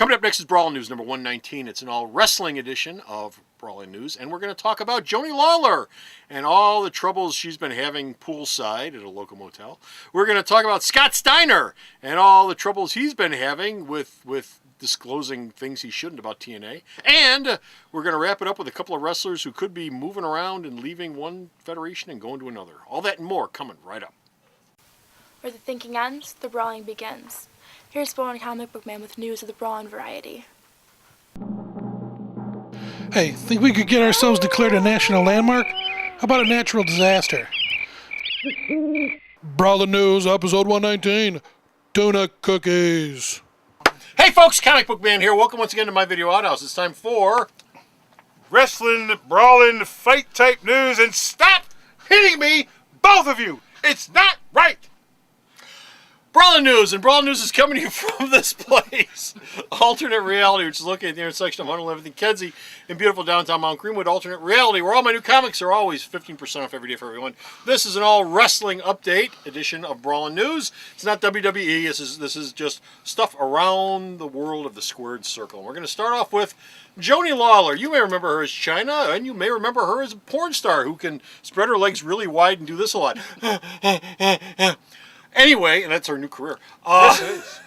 Coming up next is Brawlin News number 119. It's an all-wrestling edition of Brawlin News, and we're going to talk about Joanie Lawler and all the troubles she's been having poolside at a local motel. We're going to talk about Scott Steiner and all the troubles he's been having with disclosing things he shouldn't about TNA. And we're going to wrap it up with a couple of wrestlers who could be moving around and leaving one federation and going to another. All that and more coming right up. Where the thinking ends, the brawling begins. Here's BRAWLN Comic Book Man with news of the BRAWLN variety. Hey, think we could get ourselves declared a national landmark? How about a natural disaster? Brawlin News, episode 119, tuna cookies. Hey folks, Comic Book Man here. Welcome once again to my video outhouse. It's time for wrestling, brawling, fight type news, and stop hitting me, both of you. It's not right. Brawlin News, and Brawlin News is coming to you from this place, Alternate Reality, which is located at the intersection of 111th and Kedzie in beautiful downtown Mount Greenwood. Alternate Reality, where all my new comics are always 15% off every day for everyone. This is an all wrestling update edition of Brawlin News. It's not WWE. This is just stuff around the world of the squared circle. And we're going to start off with Joanie Lawler. You may remember her as Chyna, and you may remember her as a porn star who can spread her legs really wide and do this a lot. Anyway, and that's her new career. Yes, it is.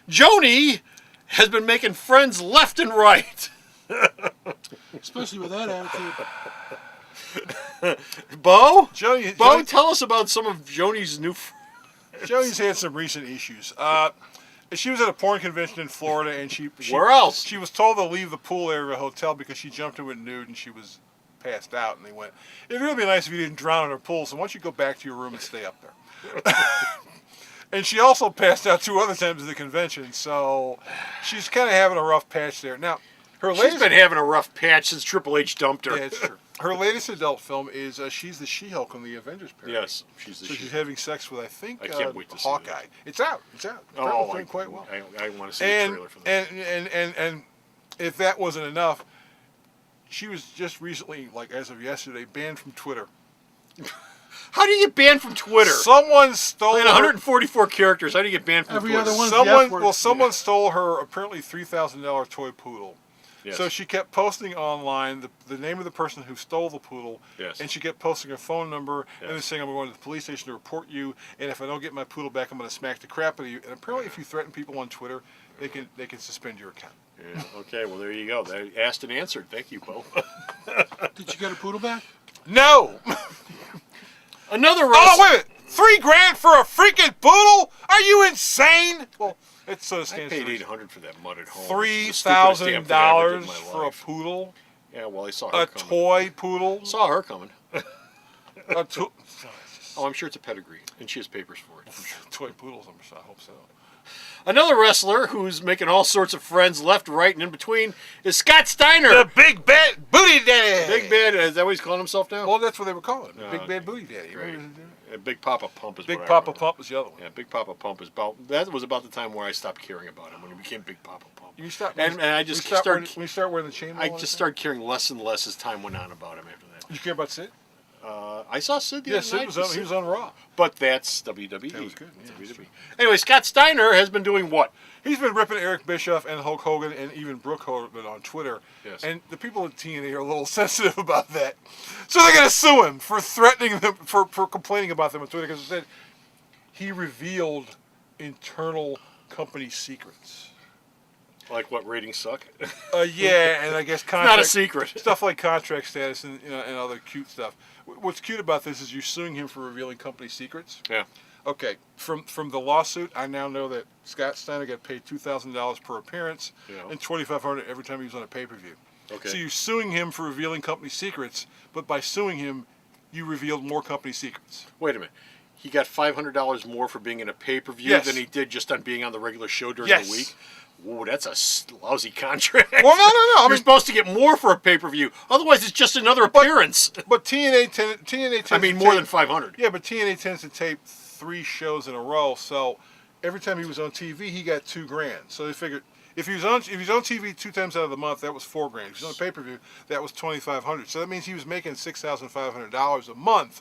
Joanie has been making friends left and right. Especially with that attitude. Bo, Joanie, tell us about some of Joanie's new friends. Joanie's had some recent issues. She was at a porn convention in Florida, and she where else? She was told to leave the pool area of a hotel because she jumped into it nude, and she was passed out. And they went, "It'd really be nice if you didn't drown in her pool. So why don't you go back to your room and stay up there?" And she also passed out 2 other times at the convention, so she's kind of having a rough patch there. Now, she's been having a rough patch since Triple H dumped her. Yeah, it's true. Her latest adult film is she's the She-Hulk in the Avengers parody. Yes, she's the She-Hulk. She's having sex with, I think, I can't wait to Hawkeye. See It's out. It's out. Oh, doing quite well. I want to see the trailer for that. And if that wasn't enough, she was just recently, like as of yesterday, banned from Twitter. How do you get banned from Twitter? Someone stole 144 characters. How do you get banned from Every Twitter? other one's Someone stole her apparently $3,000 toy poodle. Yes. So she kept posting online the name of the person who stole the poodle, yes. And she kept posting her phone number, yes. and then saying, "I'm going to the police station to report you, and if I don't get my poodle back, I'm going to smack the crap out of you." And apparently, if you threaten people on Twitter, they can suspend your account. Yeah, okay, well there you go. They asked and answered. Thank you, Bo. Did you get a poodle back? No. Another Oh, wait a minute. $3,000 for a freaking poodle? Are you insane? Well, it sort of stands. I paid $800 for that mud at home. $3,000 for a poodle? Yeah, well, I saw her coming. A toy poodle? Saw her coming. Oh, I'm sure it's a pedigree, and she has papers for it. Toy poodles, I hope so. Another wrestler who's making all sorts of friends left, right, and in between is Scott Steiner. The Big Bad Booty Daddy. Big Bad, is that what he's calling himself now? Well, that's what they were calling him. Oh, Big Bad Booty Daddy. Great. Big Papa Pump is Big what Papa I Pump was the other one. Yeah, Big Papa Pump is about. That was about the time where I stopped caring about him when he became Big Papa Pump. You stopped. And I just when you start wearing the chain. I just started caring less and less as time went on about him after that. Did you care about Sid? I saw Sid the other night. He was on Raw. But that's WWE. That was good. Yeah, WWE. Anyway, Scott Steiner has been doing what? He's been ripping Eric Bischoff and Hulk Hogan and even Brooke Hogan on Twitter. Yes. And the people at TNA are a little sensitive about that. So they're going to sue him for threatening them, for complaining about them on Twitter, because they said he revealed internal company secrets. Like what, ratings suck? Yeah, and I guess not a secret. Stuff like contract status and and other cute stuff. What's cute about this is you're suing him for revealing company secrets. Yeah. Okay, from the lawsuit, I now know that Scott Steiner got paid $2,000 per appearance and $2,500 every time he was on a pay-per-view. Okay. So you're suing him for revealing company secrets, but by suing him, you revealed more company secrets. Wait a minute. He got $500 more for being in a pay-per-view Yes. than he did just on being on the regular show during Yes. the week? Whoa, that's a lousy contract. Well, no. You're supposed to get more for a pay-per-view. Otherwise, it's just another appearance. But TNA tends I mean, to more tape- than $500. Yeah, but TNA tends to tape 3 shows in a row, so every time he was on TV, he got $2,000. So they figured if he was on TV 2 times out of the month, that was $4,000. If he was on pay-per-view, that was $2,500. So that means he was making $6,500 a month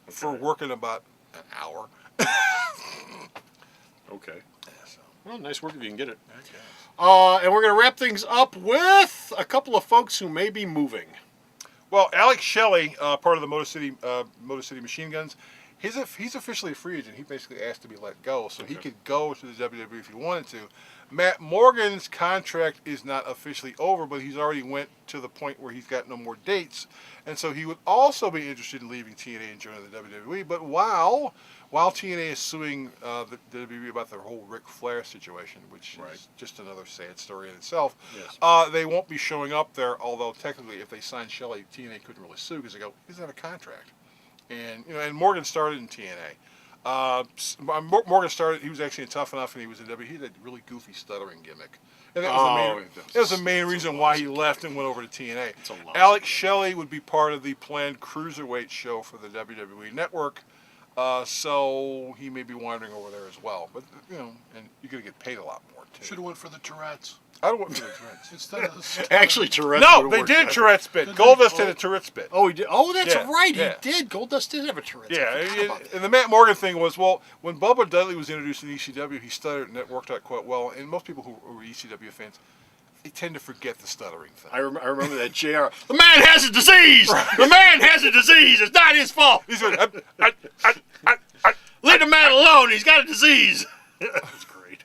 for working about an hour. Okay. Yeah, so. Well, nice work if you can get it. I guess. And we're going to wrap things up with a couple of folks who may be moving. Well, Alex Shelley, part of the Motor City Machine Guns, he's officially a free agent. He basically asked to be let go, so he could go to the WWE if he wanted to. Matt Morgan's contract is not officially over, but he's already went to the point where he's got no more dates, and so he would also be interested in leaving TNA and joining the WWE. But while TNA is suing the WWE about their whole Ric Flair situation, which is just another sad story in itself, they won't be showing up there. Although technically, if they signed Shelley, TNA couldn't really sue because they go, he doesn't have a contract. And and Morgan started in TNA. Morgan started. He was actually Tough Enough, and he was in WWE. He had a really goofy stuttering gimmick, and that was the main reason why he left and went over to TNA. Alex Shelley would be part of the planned cruiserweight show for the WWE Network, so he may be wandering over there as well. But and you're gonna get paid a lot more too. Should have went for the Tourette's. I don't want for the Tourette's. Instead of Actually, Tourette's. No, they did Tourette's bit. Goldust had a Tourette's bit. Oh, he did. Oh, that's right. Yeah. He did. Goldust did have a Tourette's. Yeah, and the Matt Morgan thing was, well, when Bubba Dudley was introduced in ECW, he stuttered, and that worked out quite well. And most people who are ECW fans, they tend to forget the stuttering thing. I remember that JR. The man has a disease. The man has a disease. It's not his fault. He's going, Leave the man alone. He's got a disease. That's great.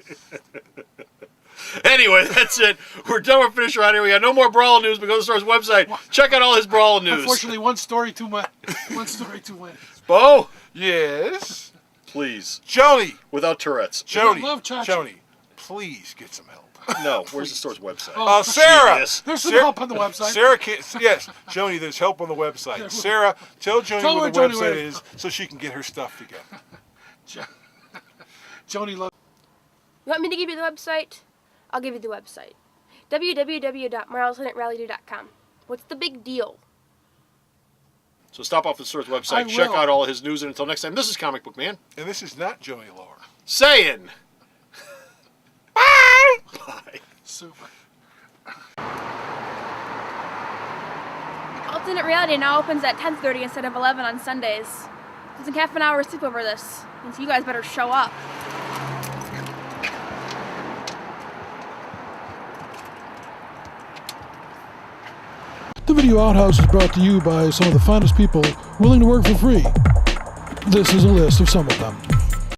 Anyway, that's it. We're done with Finisher out here. We got no more Brawl news, but go to the store's website. Check out all his Brawl news. Unfortunately, one story too much. One story too late. Bo? yes, Please. Joanie, Without Tourette's. Joanie, love Chachi. Joanie, please get some help. No. Where's the store's website? Sarah, Genius. There's some help on the website. Sarah can't. Yes, Joanie, there's help on the website. Sarah, tell Joanie what the website is so she can get her stuff together. Joanie loves. You want me to give you the website? I'll give you the website. www.marlslineatrally.com. What's the big deal? So stop off the store's I website. Check will. out all his news. And until next time, this is Comic Book Man And this is not Joanie Lawler. saying Bye. bye. Super. Alternate Reality now opens at 10:30 instead of 11 on Sundays. There's a half an hour sleep over this, and so you guys better show up. The Video Outhouse is brought to you by some of the finest people willing to work for free. This is a list of some of them.